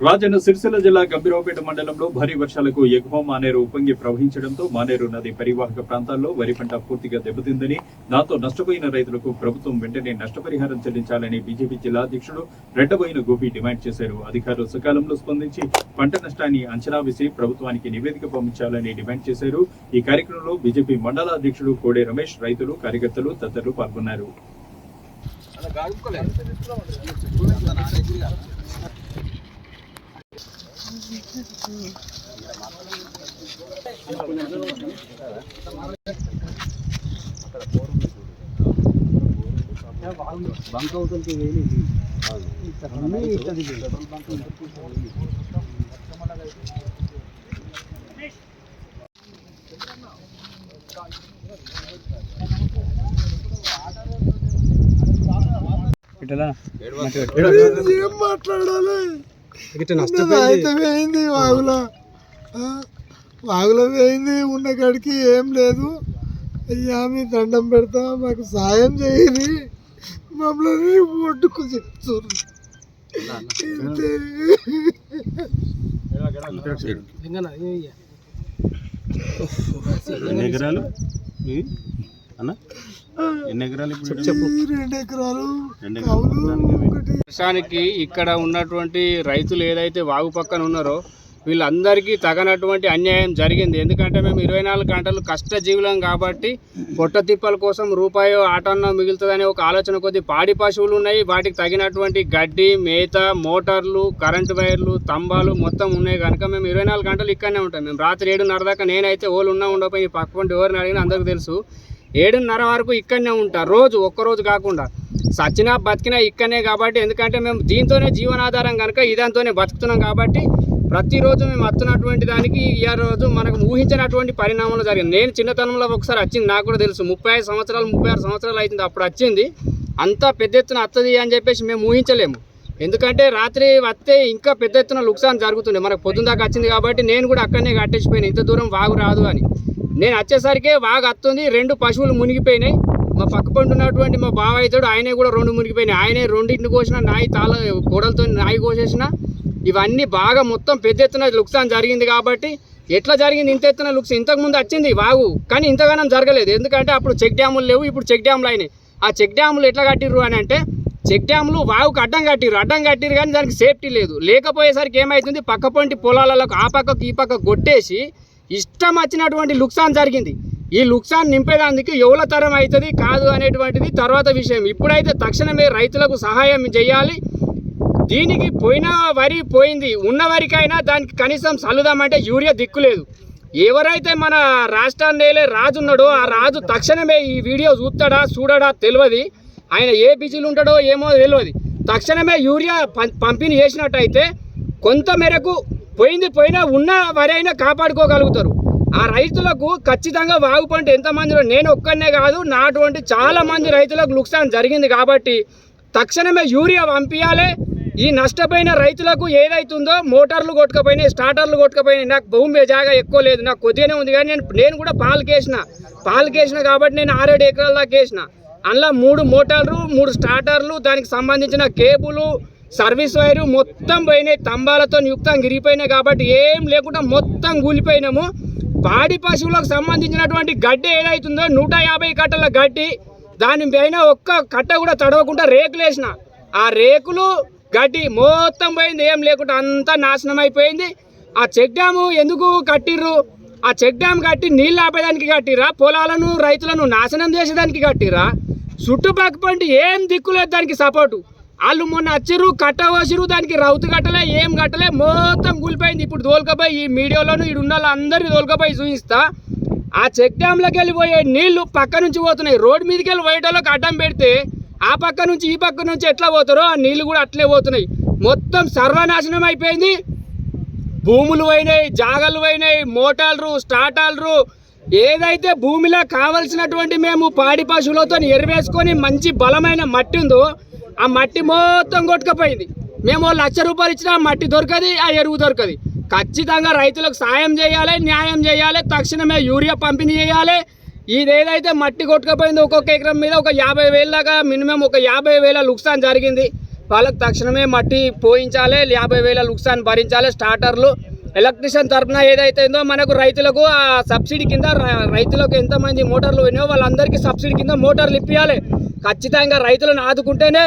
రాజన్న సిరిసిల్ల జిల్లా గంభీరావుపేట మండలంలో భారీ వర్షాలకు ఎగువ మానేరు ఉప్పొంగి ప్రవహించడంతో మానేరు నది పరివాహక ప్రాంతాల్లో వరి పంట పూర్తిగా దెబ్బతిందని, దాంతో నష్టపోయిన రైతులకు ప్రభుత్వం వెంటనే నష్టపరిహారం చెల్లించాలని బీజేపీ జిల్లా అధ్యక్షుడు రెడ్డబోయిన గోపి డిమాండ్ చేశారు. అధికారులు సకాలంలో స్పందించి పంట నష్టాన్ని అంచనా వేసి ప్రభుత్వానికి నివేదిక పంపించాలని డిమాండ్ చేశారు. ఈ కార్యక్రమంలో బీజేపీ మండల అధ్యక్షుడు కోడే రమేష్, రైతులు, కార్యకర్తలు తదితరులు పాల్గొన్నారు. బంక్ అవుతుంది వేలి ఏం మాట్లాడాలి? అయితే వేయింది వాగులో వేయింది, ఉన్న కాడికి ఏం లేదు. అయ్యా మీ దండం పెడతా, మాకు సాయం చేయాలి, మమ్మల్ని ఒడ్డుకు చెప్తారు. వర్షానికి ఇక్కడ ఉన్నటువంటి రైతులు ఏదైతే వాగు పక్కన ఉన్నారో వీళ్ళందరికీ తగనటువంటి అన్యాయం జరిగింది. ఎందుకంటే మేము 24 గంటలు కష్టజీవులం కాబట్టి పొట్ట తిప్పల కోసం రూపాయి ఆటన్న మిగులుతుందనే ఒక ఆలోచన కొద్ది పాడి పశువులు ఉన్నాయి. వాటికి తగినటువంటి గడ్డి, మేత, మోటార్లు, కరెంటు వైర్లు, స్తంభాలు మొత్తం ఉన్నాయి కనుక మేము 24 గంటలు ఇక్కడనే ఉంటాం. మేము రాత్రి 7:30 దాకా నేనైతే ఓళ్ళు ఉండకపోయి పక్క పంట ఎవరిని అడిగినా అందరికీ తెలుసు. 7:30 వరకు ఇక్కడనే ఉంటా, రోజు ఒక్కరోజు కాకుండా. సచ్చినా బతికినా ఇక్కడనే కాబట్టి, ఎందుకంటే మేము దీంతోనే జీవనాధారం కనుక ఇదంతోనే బతుకుతున్నాం కాబట్టి ప్రతిరోజు మేము వస్తున్నటువంటి దానికి ఈ రోజు మనకు ఊహించినటువంటి పరిణామాలు జరిగింది. నేను చిన్నతనంలో ఒకసారి వచ్చింది, నాకు కూడా తెలుసు. 35 సంవత్సరాలు 36 సంవత్సరాలు అవుతుంది అప్పుడు వచ్చింది. అంతా పెద్ద ఎత్తున వస్తుంది అని చెప్పేసి మేము ఊహించలేము. ఎందుకంటే రాత్రి వస్తే ఇంకా పెద్ద ఎత్తున లుక్సాన్ జరుగుతుండే. మనకు పొద్దున దాకా వచ్చింది కాబట్టి నేను కూడా అక్కడనే కట్టేసిపోయినా, ఇంత దూరం వాగు రాదు అని. నేను వచ్చేసరికి వాగు వస్తుంది, 2 పశువులు మునిగిపోయినాయి. మా పక్క పంట ఉన్నటువంటి మా బావ అవుతాడు, ఆయనే కూడా 2 మునిగిపోయినాయి. ఆయనే 2 కోసిన, నాయి తాళ గోడలతో నాయి కోసేసిన. ఇవన్నీ బాగా మొత్తం పెద్ద ఎత్తున లుక్సాన్ జరిగింది. కాబట్టి ఎట్లా జరిగింది ఇంత ఎత్తున లుక్సాన్? ఇంతకుముందు వచ్చింది వాగు, కానీ ఇంతగానం జరగలేదు. ఎందుకంటే అప్పుడు చెక్ డ్యాములు లేవు, ఇప్పుడు చెక్ డ్యాములు అయినాయి. ఆ చెక్ డ్యాములు ఎట్లా కట్టిర్రు అని అంటే, చెక్ డ్యాములు వాగుకు అడ్డం కట్టిర్రు కానీ దానికి సేఫ్టీ లేదు. లేకపోయేసరికి ఏమవుతుంది, పక్క పంటి పొలాలకు ఆ పక్కకు ఈ పక్క కొట్టేసి ఇష్టం వచ్చినటువంటి లుక్సాన్ జరిగింది. ఈ లుక్సాన్ నింపేదానికి ఎవల తరం అవుతుంది కాదు అనేటువంటిది తర్వాత విషయం. ఇప్పుడైతే తక్షణమే రైతులకు సహాయం చేయాలి. దీనికి పోయిన వరి పోయింది, ఉన్న వరికైనా దానికి కనీసం చల్లుదామంటే యూరియా దిక్కులేదు. ఎవరైతే మన రాష్ట్రాన్ని నేలే రాజు ఉన్నాడో ఆ రాజు తక్షణమే ఈ వీడియో చూడడా తెలియదు. ఆయన ఏ బిజీలు ఉంటాడో ఏమో తెలియదు. తక్షణమే యూరియా పంపిణీ చేసినట్టయితే కొంత మేరకు పోయినా ఉన్న వరి అయినా కాపాడుకోగలుగుతారు. ఆ రైతులకు ఖచ్చితంగా వాగు పంట ఎంతమందిలో, నేను ఒక్కనే కాదు, నాటువంటి చాలా మంది రైతులకు లుక్సాన్ జరిగింది. కాబట్టి తక్షణమే యూరియా పంపించాలి. ఈ నష్టపోయిన రైతులకు ఏదైతుందో, మోటార్లు కొట్టుకపోయినాయి, స్టార్టర్లు కొట్టుకపోయినాయి. నాకు భూమి జాగా ఎక్కువ లేదు, నాకు కొద్దిగానే ఉంది. కానీ నేను కూడా పాలకేసిన కాబట్టి నేను 6-7 ఎకరాల దాకా వేసిన. అందులో 3 మోటార్లు, 3 స్టార్టర్లు, దానికి సంబంధించిన కేబులు, సర్వీస్ వైరు మొత్తం పోయినాయి. తంబాలతో యుక్తం గిరిగిపోయినాయి. కాబట్టి ఏం లేకుండా మొత్తం కూలిపోయినాము. పాడి పశువులకు సంబంధించినటువంటి గడ్డి ఏదైతుందో 150 కట్టల గడ్డి, దానిపైన ఒక్క కట్ట కూడా తడవకుండా రేకులు వేసిన. ఆ రేకులు గడ్డి మొత్తం పోయింది, ఏం లేకుండా అంతా నాశనం అయిపోయింది. ఆ చెక్ డ్యాము ఎందుకు కట్టిర్రు? ఆ చెక్ డ్యామ్ కట్టి నీళ్ళు ఆపేదానికి కట్టిరా, పొలాలను రైతులను నాశనం చేసేదానికి కట్టిరా? చుట్టుపక్క పంటి ఏం దిక్కులేదు దానికి సపోర్టు. వాళ్ళు మొన్న వచ్చిర్రు, కట్ట కోసిరు, దానికి రౌతు కట్టలే, ఏం కట్టలే, మొత్తం కూలిపోయింది. ఇప్పుడు తోలుకపోయి ఈ మీడియాలోను ఈడున్న వాళ్ళందరినీ తోలుకపోయి చూపిస్తా. ఆ చెక్ డ్యామ్లోకి వెళ్ళిపోయే నీళ్లు పక్క నుంచి పోతున్నాయి. రోడ్డు మీదకి వెళ్ళి పోయేటోళ్ళకి అడ్డం పెడితే ఆ పక్క నుంచి ఈ పక్క నుంచి ఎట్లా పోతారో ఆ నీళ్లు కూడా అట్లే పోతున్నాయి. మొత్తం సర్వనాశనం అయిపోయింది. భూములు పోయినాయి, జాగాలు పోయినాయి, మోటార్లు, స్టార్టర్లు, ఏదైతే భూమిలో కావలసినటువంటి మేము పాడి పశువులతో ఎరువేసుకొని మంచి బలమైన మట్టి ఉందో ఆ మట్టి మొత్తం కొట్టుకుపోయింది. మేము 1,00,000 రూపాయలు ఇచ్చినా ఆ మట్టి దొరకది, ఆ ఎరువు దొరకది. ఖచ్చితంగా రైతులకు సాయం చేయాలి, న్యాయం చేయాలి. తక్షణమే యూరియా పంపిణీ చేయాలి. ఇదేదైతే మట్టి కొట్టుకుపోయిందో ఒక్కొక్క ఎకరం మీద ఒక 50,000 దాకా మినిమం ఒక 50,000 లుక్సాన్ జరిగింది. వాళ్ళకి తక్షణమే మట్టి పోయించాలి, 50,000 లుక్సాన్ భరించాలి. స్టార్టర్లు ఎలక్ట్రిషియన్ తరఫున ఏదైతే ఉందో మనకు రైతులకు ఆ సబ్సిడీ కింద రైతులకు ఎంతమంది మోటార్లు పోయినాయో వాళ్ళందరికీ సబ్సిడీ కింద మోటార్లు ఇప్పించాలి. ఖచ్చితంగా రైతులను ఆదుకుంటేనే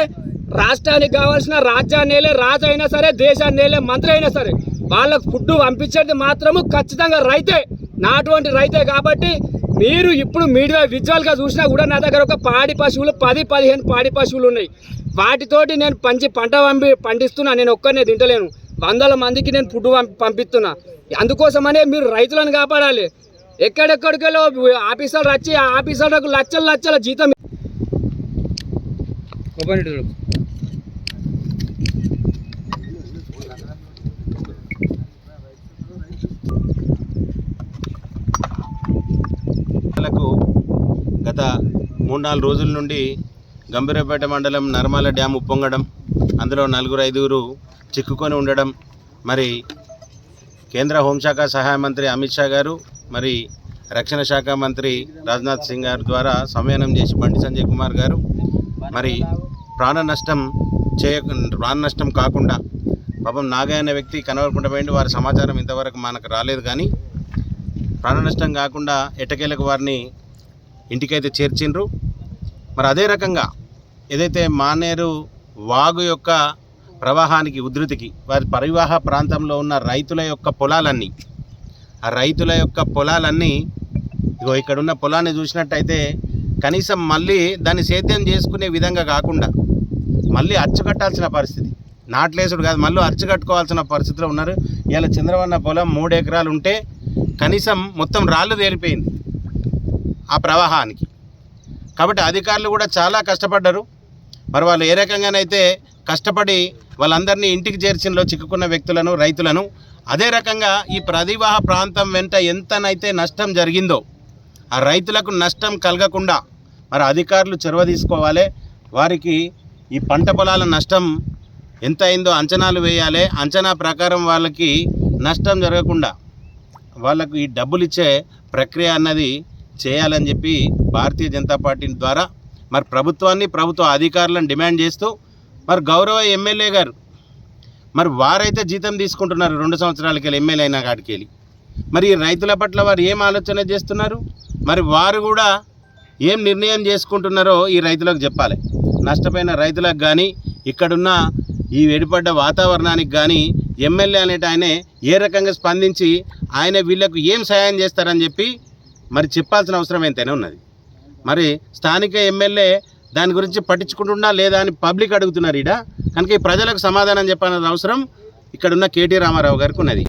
రాష్ట్రానికి కావాల్సిన రాజ్యాన్ని నేలే రాజు అయినా సరే, దేశాన్ని నేలే మంత్రి అయినా సరే వాళ్ళకు ఫుడ్ పంపించేది మాత్రము ఖచ్చితంగా రైతే, నాటువంటి రైతే. కాబట్టి మీరు ఇప్పుడు మీడియా విజువల్గా చూసినా కూడా నా దగ్గర ఒక పాడి పశువులు 10-15 పాడి పశువులు ఉన్నాయి. వాటితోటి నేను పంట పండిస్తున్నా. నేను ఒక్కనే తింటలేను, 100 మందికి నేను ఫుడ్ పంపిస్తున్నా. అందుకోసమనే మీరు రైతులను కాపాడాలి. ఎక్కడెక్కడికెళ్ళో ఆఫీసర్లు వచ్చి ఆ ఆఫీసర్లకు లక్షల జీతం. గత 3-4 రోజుల నుండి గంభీరపేట మండలం నర్మాల డ్యామ్ ఉప్పొంగడం, అందులో 4-5 చిక్కుకొని ఉండడం, మరి కేంద్ర హోంశాఖ సహాయ మంత్రి అమిత్ షా గారు, మరి రక్షణ శాఖ మంత్రి రాజ్నాథ్ సింగ్ గారి ద్వారా సంవయనం చేసి బండి సంజయ్ కుమార్ గారు మరి ప్రాణ నష్టం కాకుండా పాపం నాగయ్య అనే వ్యక్తి కనవరకుండా పోయింది. వారి సమాచారం ఇంతవరకు మనకు రాలేదు, కానీ ప్రాణ నష్టం కాకుండా ఎట్టకేలకు వారిని ఇంటికైతే చేర్చిండ్రు. మరి అదే రకంగా ఏదైతే మానేరు వాగు యొక్క ప్రవాహానికి ఉధృతికి వారి పరివాహ ప్రాంతంలో ఉన్న రైతుల యొక్క పొలాలన్నీ ఇగో ఇక్కడున్న పొలాన్ని చూసినట్టయితే కనీసం మళ్ళీ దాన్ని సేద్యం చేసుకునే విధంగా కాకుండా మళ్ళీ అచ్చుకట్టాల్సిన పరిస్థితి, నాట్లేసుడు కాదు మళ్ళీ అచ్చుకట్టుకోవాల్సిన పరిస్థితిలో ఉన్నారు. ఇలా చంద్రవన్న పొలం 3 ఎకరాలు ఉంటే కనీసం మొత్తం రాళ్ళు తేలిపోయింది ఆ ప్రవాహానికి. కాబట్టి అధికారులు కూడా చాలా కష్టపడ్డారు. మరి వాళ్ళు ఏ రకంగానైతే కష్టపడి వాళ్ళందరినీ ఇంటికి చేర్చినలో చిక్కుకున్న వ్యక్తులను, రైతులను, అదే రకంగా ఈ ప్రతివాహ ప్రాంతం వెంట ఎంతనైతే నష్టం జరిగిందో ఆ రైతులకు నష్టం కలగకుండా మరి అధికారులు చొరవ తీసుకోవాలి. వారికి ఈ పంట పొలాల నష్టం ఎంత అయిందో అంచనాలు వేయాలి. అంచనా ప్రకారం వాళ్ళకి నష్టం జరగకుండా వాళ్ళకు ఈ డబ్బులు ఇచ్చే ప్రక్రియ అన్నది చేయాలని చెప్పి భారతీయ జనతా పార్టీ ద్వారా మరి ప్రభుత్వ అధికారులను డిమాండ్ చేస్తూ మరి గౌరవ ఎమ్మెల్యే గారు మరి వారైతే జీతం తీసుకుంటున్నారు 2 సంవత్సరాలకి వెళ్ళి ఎమ్మెల్యే అయినా కాడికి వెళ్ళి. మరి రైతుల పట్ల వారు ఏం ఆలోచన చేస్తున్నారు, మరి వారు కూడా ఏం నిర్ణయం చేసుకుంటున్నారో ఈ రైతులకు చెప్పాలి. నష్టపోయిన రైతులకు కానీ ఇక్కడున్న ఈ వెడిపడ్డ వాతావరణానికి కానీ ఎమ్మెల్యే అనేట ఆయనే ఏ రకంగా స్పందించి ఆయన వీళ్ళకు ఏం సహాయం చేస్తారని చెప్పి మరి చెప్పాల్సిన అవసరం ఎంతైనా ఉన్నది. మరి స్థానిక ఎమ్మెల్యే దాని గురించి పట్టించుకుంటున్నా లేదా అని పబ్లిక్ అడుగుతున్నారు. కనుక ఈ ప్రజలకు సమాధానం చెప్పాల్సిన అవసరం ఇక్కడున్న కేటీ రామారావు గారికి ఉన్నది.